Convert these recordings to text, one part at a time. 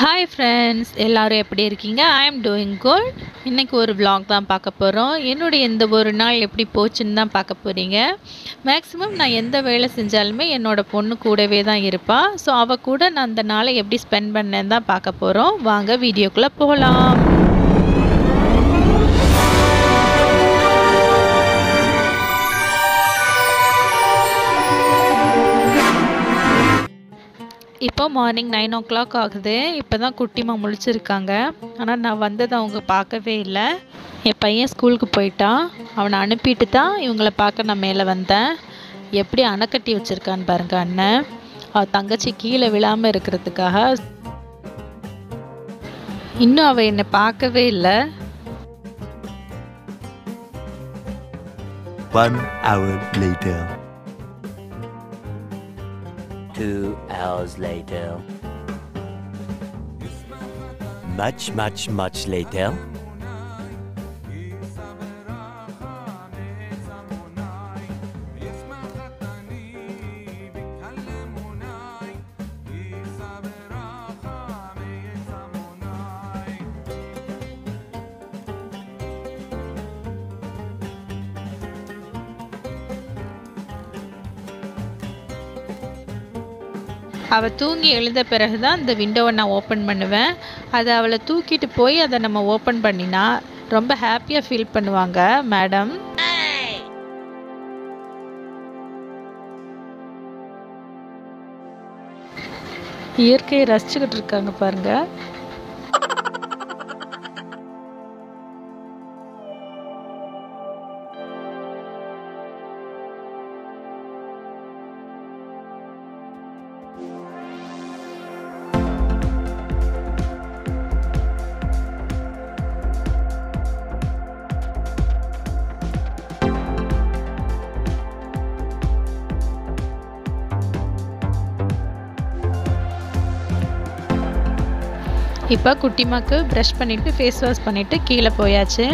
Hi friends, எல்லாரும் எப்படி இருக்கீங்க? I am doing good. இன்னைக்கு ஒரு vlog தான் பார்க்க போறோம். என்னுடைய இந்த ஒரு நாள் எப்படி போச்சுன்னு தான் பார்க்க போறீங்க. மேக்ஸிமம் நான் எந்த வேலை செஞ்சாலுமே என்னோட பொண்ணு கூடவே தான் இருப்பா. ஸோ அவ கூட நான் அந்த நாளை எப்படி ஸ்பெண்ட் பண்ணேன்னு தான் பார்க்க போறோம். வாங்க வீடியோக்குள்ள போகலாம். இப்போ மார்னிங் 9 o'clock ஆகுது. இப்போ தான் குட்டிமா முழிச்சிருக்காங்க. ஆனால் நான் வந்ததை அவங்க பார்க்கவே இல்லை. என் பையன் ஸ்கூலுக்கு போயிட்டான். அவனை அனுப்பிட்டு தான் இவங்கள பார்க்க நான் மேலே வந்தேன். எப்படி அணைக்கட்டி வச்சுருக்கான்னு பாருங்க அண்ணன். அவள் தங்கச்சி கீழே விழாமல் இருக்கிறதுக்காக. இன்னும் அவள் என்னை பார்க்கவே இல்லை. 1 hour later. 2 hours later. Much later. அவள் தூங்கி எழுந்த பிறகு தான் இந்த விண்டோவை நான் ஓப்பன் பண்ணுவேன். அதை அவளை தூக்கிட்டு போய் அதை நம்ம ஓப்பன் பண்ணினா ரொம்ப ஹாப்பியாக ஃபீல் பண்ணுவாங்க மேடம். இயற்கையை ரசிச்சுக்கிட்டு இருக்காங்க பாருங்க. இப்போ குட்டிமாக்கு ப்ரஷ் பண்ணிவிட்டு ஃபேஸ் வாஷ் பண்ணிவிட்டு கீழே போயாச்சு.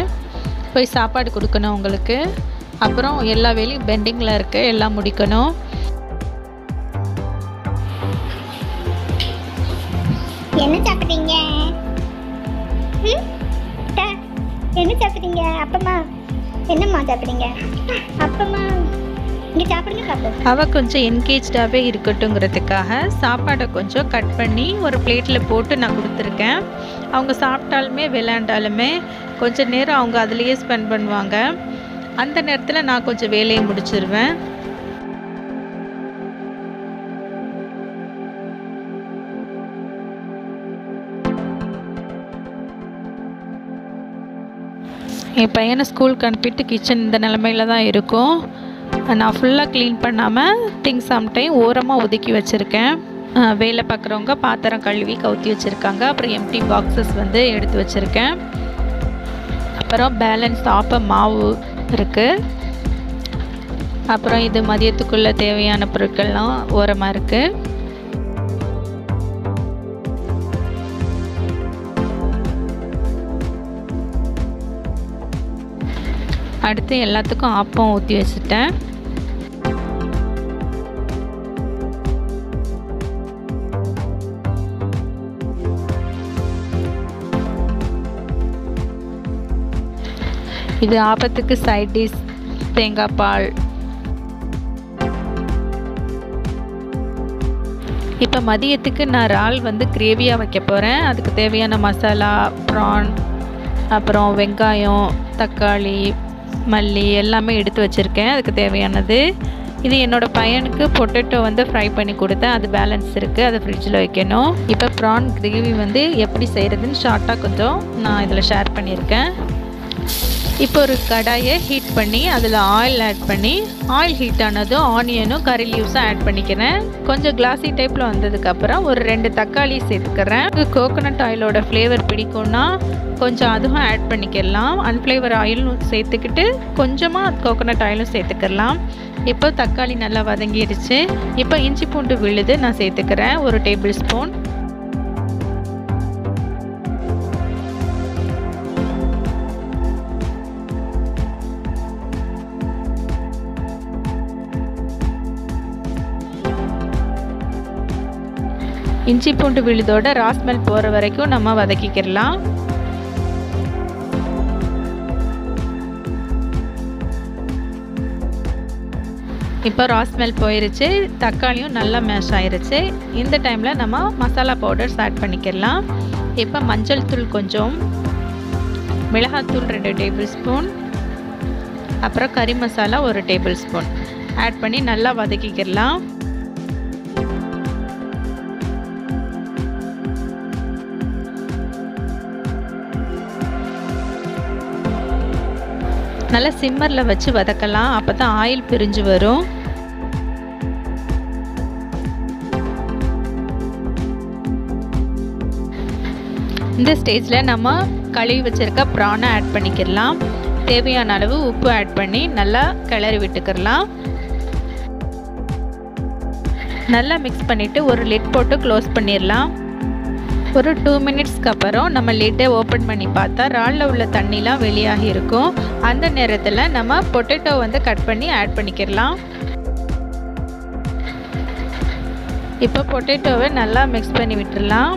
போய் சாப்பாடு கொடுக்கணும் உங்களுக்கு. அப்புறம் எல்லா வேலையும் பெண்டிங்கில் இருக்குது, எல்லாம் முடிக்கணும். என்ன சாப்பிட்டீங்க? என்ன சாப்பிட்டீங்க? அப்பம்மா என்னம்மா சாப்பிட்டீங்க? அப்பம்மா இங்கே சாப்பிடுங்க சாப்பிடு. அவள் கொஞ்சம் என்கேஜ்டாகவே இருக்கட்டுங்கிறதுக்காக சாப்பாடை கொஞ்சம் கட் பண்ணி ஒரு பிளேட்டில் போட்டு நான் கொடுத்துருக்கேன். அவங்க சாப்பிட்டாலுமே விளையாண்டாலுமே கொஞ்சம் நேரம் அவங்க அதுலேயே ஸ்பெண்ட் பண்ணுவாங்க. அந்த நேரத்தில் நான் கொஞ்சம் வேலையை முடிச்சிருவேன். என் பையனை ஸ்கூலுக்கு அனுப்பிட்டு கிச்சன் இந்த நிலமையில தான் இருக்கும். நான் ஃபுல்லாக க்ளீன் பண்ணாமல் திங்ஸ் சம்டைம் ஓரமாக ஒதுக்கி வச்சுருக்கேன். வேலை பார்க்குறவங்க பாத்திரம் கழுவி கவுத்தி வச்சுருக்காங்க. அப்புறம் எம்டி பாக்ஸஸ் வந்து எடுத்து வச்சுருக்கேன். அப்புறம் பேலன்ஸ் ஆப்ப மாவு இருக்குது. அப்புறம் இது மதியத்துக்குள்ளே தேவையான பொருட்கள்லாம் ஓரமாக இருக்குது. அடுத்து எல்லாத்துக்கும் ஆப்பம் ஊற்றி வச்சுட்டேன். இது ஆப்பத்துக்கு சைட் டிஷ் தேங்காய் பால். இப்போ மதியத்துக்கு நான் இறால் வந்து கிரேவியாக வைக்க போகிறேன். அதுக்கு தேவையான மசாலா, ப்ரான், அப்புறம் வெங்காயம், தக்காளி, மல்லி எல்லாமே எடுத்து வச்சுருக்கேன். அதுக்கு தேவையானது இது. என்னோடய பையனுக்கு பொட்டேட்டோ வந்து ஃப்ரை பண்ணி கொடுத்தேன். அது பேலன்ஸ் இருக்குது, அதை ஃப்ரிட்ஜில் வைக்கணும். இப்போ ப்ரான் கிரேவி வந்து எப்படி செய்கிறதுன்னு ஷார்ட்டாக கொஞ்சம் நான் இதில் ஷேர் பண்ணியிருக்கேன். இப்போ ஒரு கடாயை ஹீட் பண்ணி அதில் ஆயில் ஆட் பண்ணி, ஆயில் ஹீட் ஆனதும் ஆனியனும் கறி லீவ்ஸும் ஆட் பண்ணிக்கிறேன். கொஞ்சம் கிளாஸி டைப்பில் வந்ததுக்கப்புறம் ஒரு 2 தக்காளி சேர்த்துக்கிறேன். கோகோனட் ஆயிலோட ஃப்ளேவர் பிடிக்கும்னா கொஞ்சம் அதுவும் ஆட் பண்ணிக்கலாம். அன்ஃப்ளேவர் ஆயிலும் சேர்த்துக்கிட்டு கொஞ்சமாக கோகோனட் ஆயிலும் சேர்த்துக்கலாம். இப்போ தக்காளி நல்லா வதங்கிடுச்சு. இப்போ இஞ்சி பூண்டு விழுது நான் சேர்த்துக்கிறேன் 1 டேபிள் ஸ்பூன். இஞ்சி பூண்டு விழுதோட ரா ஸ்மெல் போகிற வரைக்கும் நம்ம வதக்கிக்கிடலாம். இப்போ ரா ஸ்மெல் போயிருச்சு, தக்காளியும் நல்லா மேஷ் ஆயிருச்சு. இந்த டைமில் நம்ம மசாலா பவுடர்ஸ் ஆட் பண்ணிக்கிடலாம். இப்போ மஞ்சள் தூள் கொஞ்சம், மிளகாத்தூள் 2 டேபிள் ஸ்பூன், அப்புறம் கறி மசாலா 1 டேபிள் ஸ்பூன் ஆட் பண்ணி நல்லா வதக்கிக்கிடலாம். நல்லா சிம்மரில் வச்சு வதக்கலாம், அப்போ தான் ஆயில் பிரிஞ்சு வரும். இந்த ஸ்டேஜில் நம்ம கழுவி வச்சுருக்க ப்ரானை ஆட் பண்ணிக்கிடலாம். தேவையான அளவு உப்பு ஆட் பண்ணி நல்லா கிளறி விட்டுக்கிடலாம். நல்லா மிக்ஸ் பண்ணிவிட்டு ஒரு லிட் போட்டு க்ளோஸ் பண்ணிடலாம். ஒரு 2 மினிட்ஸ்க்கு அப்புறம் நம்ம லிட்டை ஓப்பன் பண்ணி பார்த்தா இறாலில் உள்ள தண்ணிலாம் வெளியாகி இருக்கும். அந்த நேரத்தில் நம்ம பொட்டேட்டோ வந்து கட் பண்ணி ஆட் பண்ணிக்கிடலாம். இப்போ பொட்டேட்டோவை நல்லா மிக்ஸ் பண்ணி விட்டுடலாம்.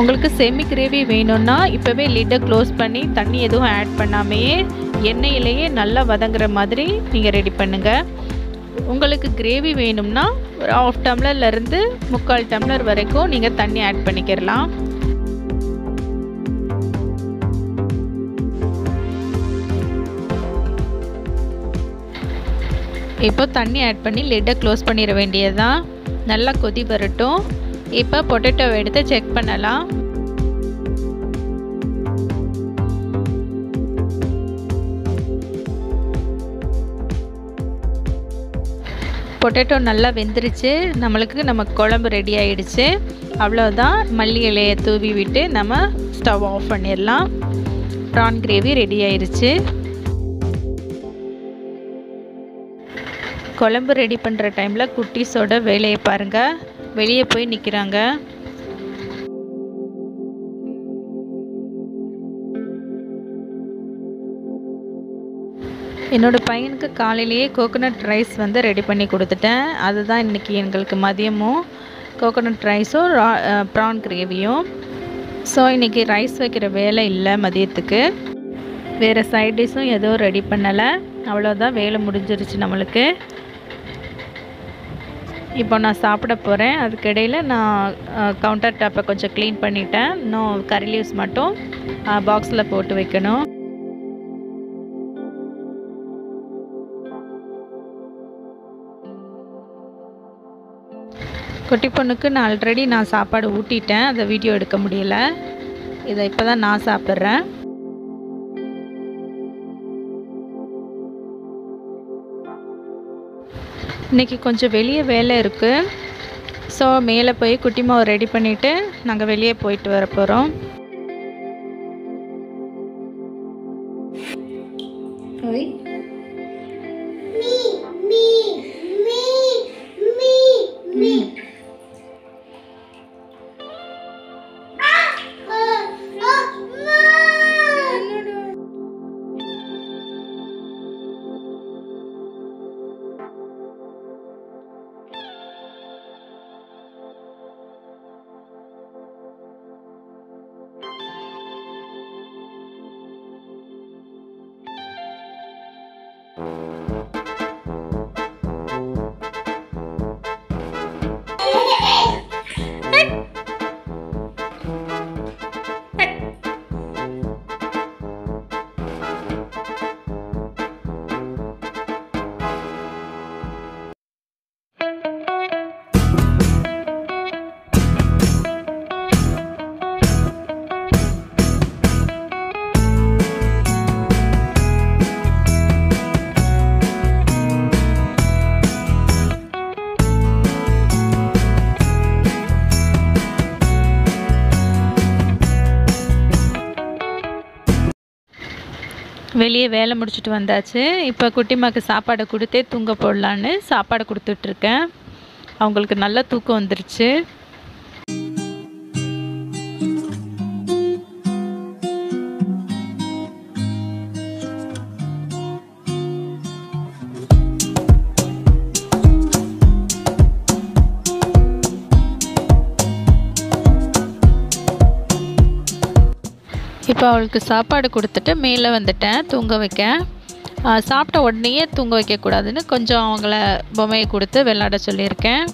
உங்களுக்கு செமி கிரேவி வேணும்னா இப்போவே லிட்டை க்ளோஸ் பண்ணி தண்ணி எதுவும் ஆட் பண்ணாமையே எண்ணெயிலேயே நல்லா வதங்குற மாதிரி நீங்கள் ரெடி பண்ணுங்கள். உங்களுக்கு கிரேவி வேணும்னா 1/2 டம்ளர்லேருந்து 3/4 டம்ளர் வரைக்கும் நீங்கள் தண்ணி ஆட் பண்ணிக்கிடலாம். இப்போ தண்ணி ஆட் பண்ணி லிட்டை க்ளோஸ் பண்ணிட வேண்டியதுதான். நல்லா கொதி வரட்டும். இப்போ பொட்டேட்டோவை எடுத்து செக் பண்ணலாம். பொட்டேட்டோ நல்லா வெந்துருச்சு. நம்ம குழம்பு ரெடி ஆகிடுச்சு. அவ்வளோதான், மல்லி இலையை தூவி விட்டு நம்ம ஸ்டவ் ஆஃப் பண்ணிடலாம். ப்ரான் கிரேவி ரெடி ஆயிடுச்சு. குழம்பு ரெடி பண்ணுற டைமில் குட்டீஸோட வேலையை பாருங்கள், வெளியே போய் நிற்கிறாங்க. என்னோடய பையனுக்கு காலையிலேயே கோகோனட் ரைஸ் வந்து ரெடி பண்ணி கொடுத்துட்டேன். அதுதான் இன்றைக்கி எங்களுக்கு மதியமும் கோகோனட் ரைஸும் ப்ரான் கிரேவியும். ஸோ இன்றைக்கி ரைஸ் வைக்கிற வேலை இல்லை மதியத்துக்கு. வேறு சைட் டிஷ்ஷும் எதுவும் ரெடி பண்ணலை. அவ்வளோதான், வேலை முடிஞ்சிருச்சு நம்மளுக்கு. இப்போ நான் சாப்பிட போகிறேன். அதுக்கிடையில் நான் கவுண்டர் டாப்பை கொஞ்சம் க்ளீன் பண்ணிட்டேன். இன்னும் கறி லீவ்ஸ் மட்டும் பாக்ஸில் போட்டு வைக்கணும். குட்டி பொண்ணுக்கு நான் ஆல்ரெடி சாப்பாடு ஊட்டிட்டேன், அதை வீடியோ எடுக்க முடியல. இதை இப்போ தான் நான் சாப்பிட்றேன். இன்றைக்கி கொஞ்சம் வெளியே வேலை இருக்குது. ஸோ மேலே போய் குட்டிமாவை ரெடி பண்ணிவிட்டு நாங்கள் வெளியே போயிட்டு வர போகிறோம். வெளியே வேலை முடிச்சுட்டு வந்தாச்சு. இப்போ குட்டிமாக்கு சாப்பாடை கொடுத்தே தூங்க போடலான்னு சாப்பாடை கொடுத்துட்ருக்கேன். அவங்களுக்கு நல்ல தூக்கம் வந்துருச்சு. இப்போ அவளுக்கு சாப்பாடு கொடுத்துட்டு மேலே வந்துட்டேன் தூங்க வைக்க. சாப்பிட்ட உடனேயே தூங்க வைக்கக்கூடாதுன்னு கொஞ்சம் அவங்கள பொம்மையை கொடுத்து விளையாட சொல்லியிருக்கேன்.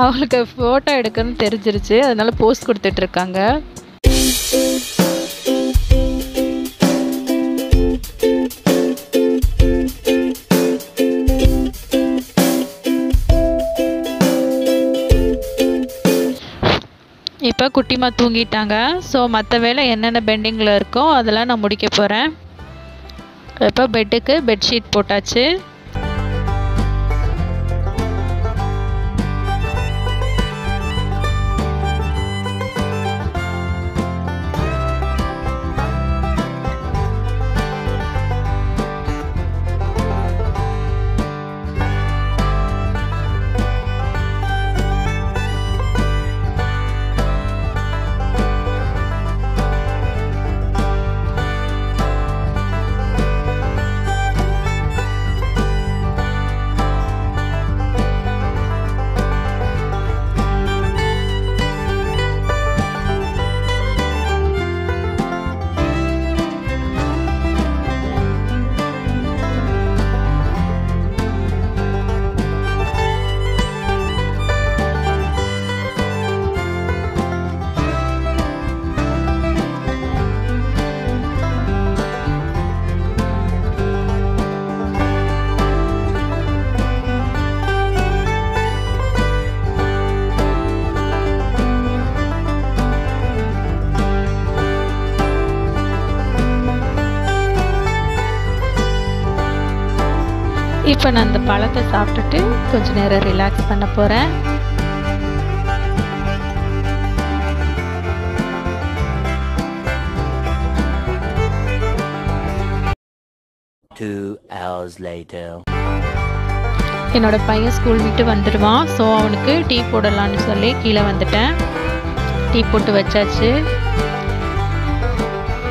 அவங்களுக்கு ஃபோட்டோ எடுக்கணும்னு தெரிஞ்சிருச்சு, அதனால் போஸ்ட் கொடுத்துட்ருக்காங்க. இப்போ குட்டிமா தூங்கிட்டாங்க. ஸோ மற்ற வேலை என்னென்ன பெண்டிங்கில் இருக்கோ அதெல்லாம் நான் முடிக்க போகிறேன். இப்போ பெட்டுக்கு பெட்ஷீட் போட்டாச்சு. இப்போ நான் அந்த பழத்தை சாப்பிட்டுட்டு கொஞ்சம் நேரம் ரிலாக்ஸ் பண்ண போகிறேன். என்னோட பையன் ஸ்கூல் விட்டு வந்துடுவான். ஸோ அவனுக்கு டீ போடலான்னு சொல்லி கீழே வந்துட்டேன். டீ போட்டு வச்சாச்சு.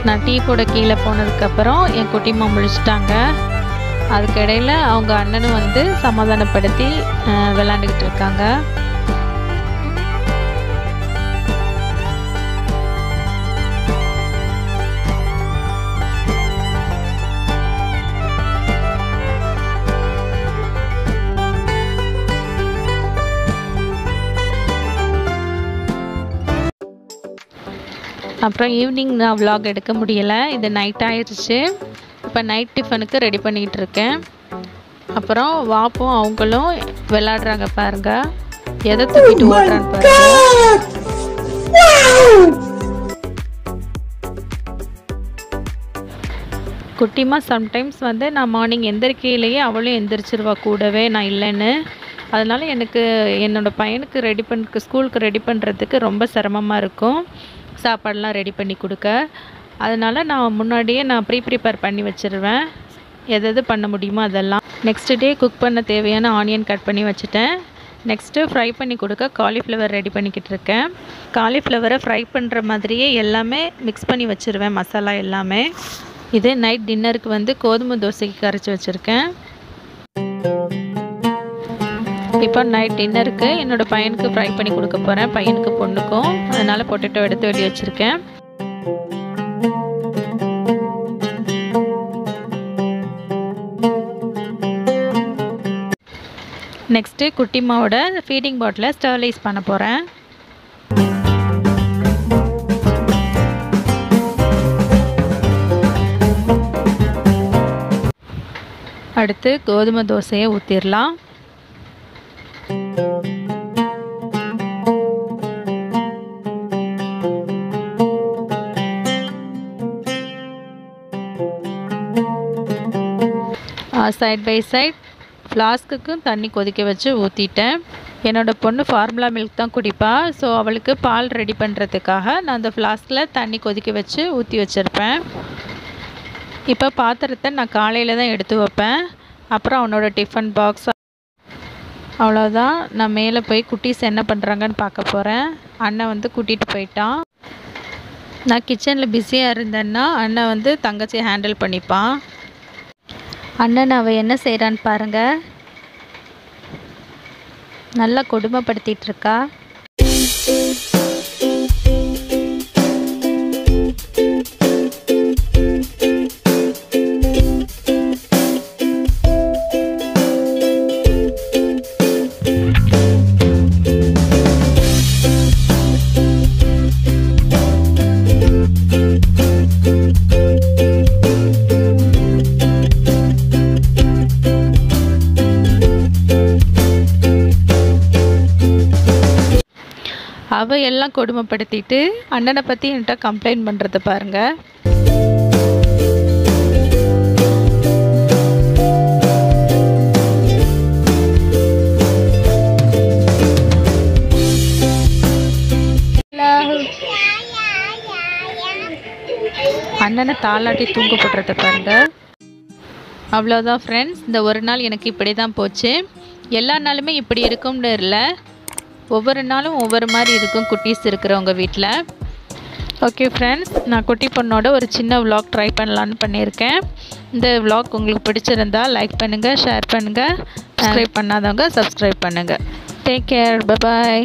நான் டீ போட கீழே போனதுக்கப்புறம் என் குட்டிமா முழிச்சிட்டாங்க. அதுக்கிடையில் அவங்க அண்ணனும் வந்து சமாதானப்படுத்தி விளாண்டுக்கிட்டு இருக்காங்க. அப்புறம் ஈவினிங் நான் vlog எடுக்க முடியலை, இது நைட் ஆயிடுச்சு. இப்போ நைட் டிஃபனுக்கு ரெடி பண்ணிக்கிட்டு இருக்கேன். அப்புறம் வாப்பும் அவங்களும் விளையாடுறாங்க பாருங்க, எதை தூக்கிட்டு ஓடுறான்னு பாருங்க. குட்டிமா சம்டைம்ஸ் வந்து நான் மார்னிங் எந்திரிக்கையிலேயே அவளும் எந்திரிச்சிருவா கூடவே, நான் இல்லைன்னு. அதனால் எனக்கு என்னோடய பையனுக்கு ரெடி பண்ண ஸ்கூலுக்கு ரெடி பண்ணுறதுக்கு ரொம்ப சிரமமாக இருக்கும், சாப்பாடெலாம் ரெடி பண்ணி கொடுக்க. அதனால் நான் முன்னாடியே ப்ரிப்பேர் பண்ணி வச்சுருவேன், எது பண்ண முடியுமோ அதெல்லாம். நெக்ஸ்ட் டே குக் பண்ண தேவையான ஆனியன் கட் பண்ணி வச்சுட்டேன். நெக்ஸ்ட்டு ஃப்ரை பண்ணி கொடுக்க காலிஃப்ளவர் ரெடி பண்ணிக்கிட்டு இருக்கேன். காலிஃப்ளவரை ஃப்ரை பண்ணுற மாதிரியே எல்லாமே மிக்ஸ் பண்ணி வச்சுருவேன், மசாலா எல்லாமே. இது நைட் டின்னருக்கு வந்து கோதுமை தோசைக்கு கரைச்சி வச்சுருக்கேன். இப்போ நைட் டின்னருக்கு என்னோடய பையனுக்கு ஃப்ரை பண்ணி கொடுக்க போகிறேன், பையனுக்கு பொண்ணுக்கும். அதனால் பொட்டேட்டோ எடுத்து வெளியே வச்சுருக்கேன். நெக்ஸ்ட்டு குட்டிமாவோட ஃபீடிங் பாட்டிலை ஸ்டெர்லைஸ் பண்ண போகிறேன். அடுத்து கோதுமை தோசையை ஊற்றிடலாம். சைட் பை சைட் ஃப்ளாஸ்க்குக்கும் தண்ணி கொதிக்க வச்சு ஊற்றிட்டேன். என்னோடய பொண்ணு ஃபார்முலா மில்க் தான் குடிப்பா. ஸோ அவளுக்கு பால் ரெடி பண்ணுறதுக்காக நான் அந்த ஃப்ளாஸ்கில் தண்ணி கொதிக்க வச்சு ஊற்றி வச்சுருப்பேன். இப்போ பாத்திரத்தை நான் காலையில் தான் எடுத்து வைப்பேன். அப்புறம் அவனோட டிஃபன் பாக்ஸ் அவ்வளோதான். நான் மேலே போய் குட்டீஸ் என்ன பண்ணுறாங்கன்னு பார்க்க போகிறேன். அண்ணன் வந்து கூட்டிகிட்டு போயிட்டான். நான் கிச்சனில் பிஸியாக இருந்தேன்னா அண்ணன் வந்து தங்கச்சி ஹேண்டில் பண்ணிப்பான். அண்ணன் அவள் என்ன செய்கிறான்னு பாருங்கள், நல்லா கொடுமைப்படுத்திகிட்டு இருக்கா. அவள் எல்லாம் கொடுமைப்படுத்திட்டு அண்ணனை பற்றி என்கிட்ட கம்ப்ளைண்ட் பண்ணுறத பாருங்கள். அண்ணனை தாளாட்டி தூங்க போடுறத பாருங்கள். அவ்வளோதான் ஃப்ரெண்ட்ஸ், இந்த ஒரு நாள் எனக்கு இப்படி தான் போச்சு. எல்லா நாளுமே இப்படி இருக்கும்னு இல்லை, ஒவ்வொரு நாளும் ஒவ்வொரு மாதிரி இருக்கும் குட்டீஸ் இருக்கிறவங்க வீட்டில். ஓகே ஃப்ரெண்ட்ஸ், நான் குட்டி பொண்ணோட ஒரு சின்ன vlog ட்ரை பண்ணலான்னு பண்ணியிருக்கேன். இந்த vlog உங்களுக்கு பிடிச்சிருந்தா லைக் பண்ணுங்கள், ஷேர் பண்ணுங்கள், சப்ஸ்கிரைப் பண்ணாதவங்க சப்ஸ்கிரைப் பண்ணுங்கள். Take care, bye bye.